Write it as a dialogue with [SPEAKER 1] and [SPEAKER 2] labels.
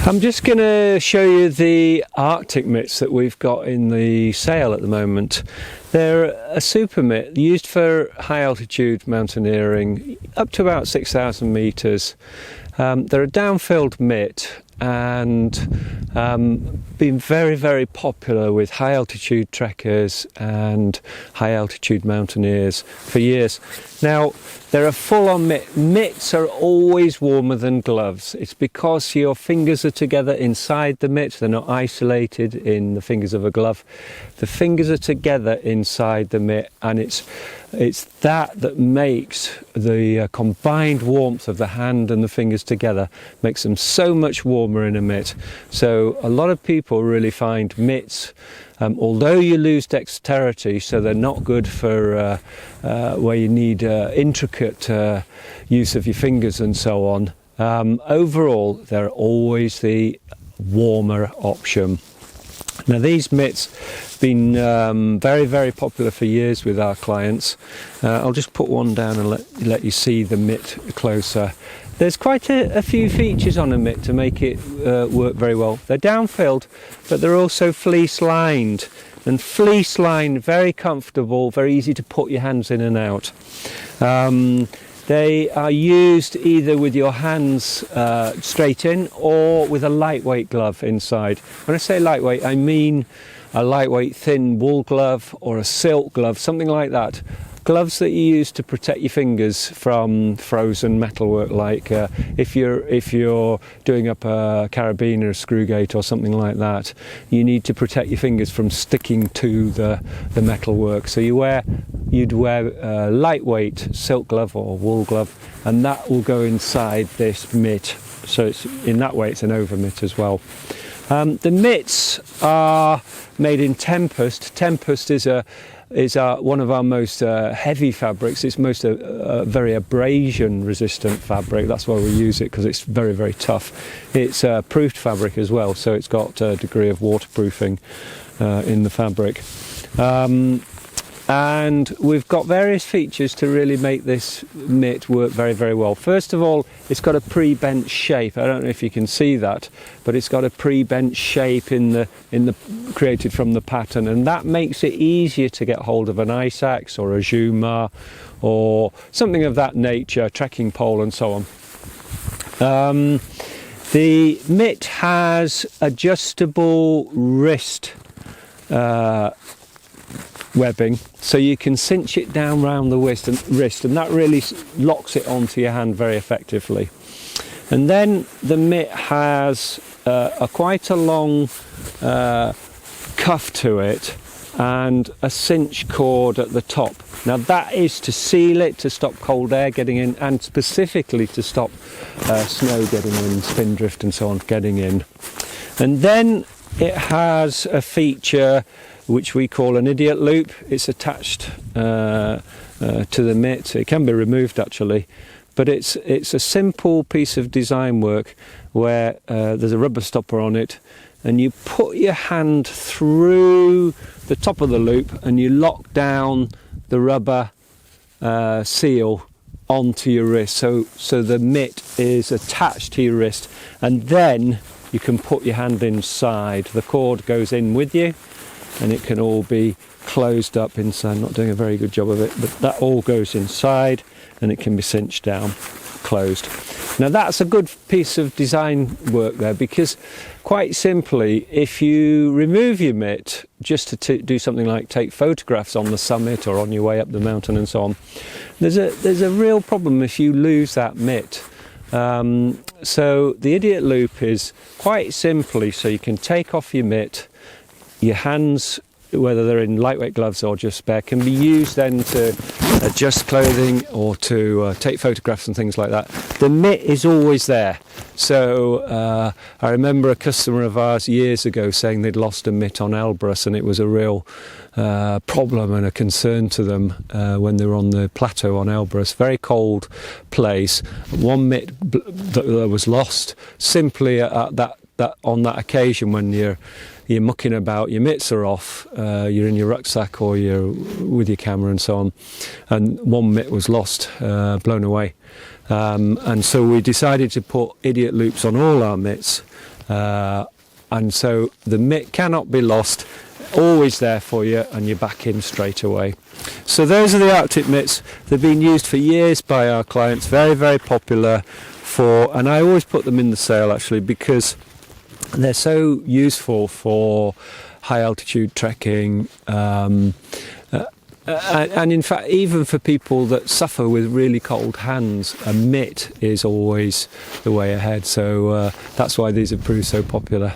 [SPEAKER 1] I'm just going to show you the Arctic mitts that we've got in the sale at the moment. They're a super mitt used for high altitude mountaineering up to about 6,000 metres. They're a down-filled mitt and been very popular with high altitude trekkers and high altitude mountaineers for years. Now they're a full-on mitt. Mitts are always warmer than gloves. It's because your fingers are together inside the mitt. They're not isolated in the fingers of a glove. The fingers are together inside the mitt, and it's that makes the combined warmth of the hand and the fingers together makes them so much warmer in a mitt. So a lot of people really find mitts, although you lose dexterity, so they're not good for where you need intricate use of your fingers and so on. Overall, they're always the warmer option. Now these mitts have been very popular for years with our clients. I'll just put one down and let you see the mitt closer. There's quite a few features on a mitt to make it work very well. They're down-filled, but they're also fleece-lined. And fleece-lined, very comfortable, very easy to put your hands in and out. They are used either with your hands straight in or with a lightweight glove inside. When I say lightweight, I mean a lightweight thin wool glove or a silk glove, something like that. Gloves that you use to protect your fingers from frozen metalwork, like if you're doing up a carabiner, a screw gate or something like that, you need to protect your fingers from sticking to the metalwork. So you'd wear a lightweight silk glove or wool glove, and that will go inside this mitt. So in that way it's an overmitt as well. The mitts are made in Tempest. Tempest is one of our most heavy fabrics. It's most very abrasion resistant fabric. That's why we use it, because it's very tough. It's proofed fabric as well, so it's got a degree of waterproofing in the fabric. And we've got various features to really make this mitt work very well. First of all, it's got a pre-bent shape. I don't know if you can see that, but it's got a pre-bent shape created from the pattern, and that makes it easier to get hold of an ice axe or a jumar or something of that nature, trekking pole and so on. The mitt has adjustable wrist webbing, so you can cinch it down round the wrist, and that really locks it onto your hand very effectively. And then the mitt has quite a long cuff to it and a cinch cord at the top. Now that is to seal it, to stop cold air getting in, and specifically to stop snow getting in, spindrift and so on getting in. And then it has a feature which we call an idiot loop. It's attached to the mitt. It can be removed actually, but it's a simple piece of design work where there's a rubber stopper on it, and you put your hand through the top of the loop and you lock down the rubber seal onto your wrist, so the mitt is attached to your wrist, and then you can put your hand inside. The cord goes in with you, and it can all be closed up inside. I'm not doing a very good job of it, but that all goes inside and it can be cinched down, closed. Now that's a good piece of design work there, because quite simply, if you remove your mitt just to do something like take photographs on the summit or on your way up the mountain and so on, there's a real problem if you lose that mitt. So the idiot loop is quite simply so you can take off your mitt. Your hands, whether they're in lightweight gloves or just spare, can be used then to adjust clothing or to take photographs and things like that. The mitt is always there. So I remember a customer of ours years ago saying they'd lost a mitt on Elbrus, and it was a real problem and a concern to them when they were on the plateau on Elbrus. Very cold place. One mitt that was lost simply at on that occasion when you're mucking about, your mitts are off, you're in your rucksack or you're with your camera and so on, and one mitt was lost, blown away. And so we decided to put idiot loops on all our mitts And so the mitt cannot be lost, always there for you, and you're back in straight away. So those are the Arctic mitts. They've been used for years by our clients, very, very popular and I always put them in the sale actually, because they're so useful for high altitude trekking, and in fact even for people that suffer with really cold hands, a mitt is always the way ahead. So that's why these have proved so popular.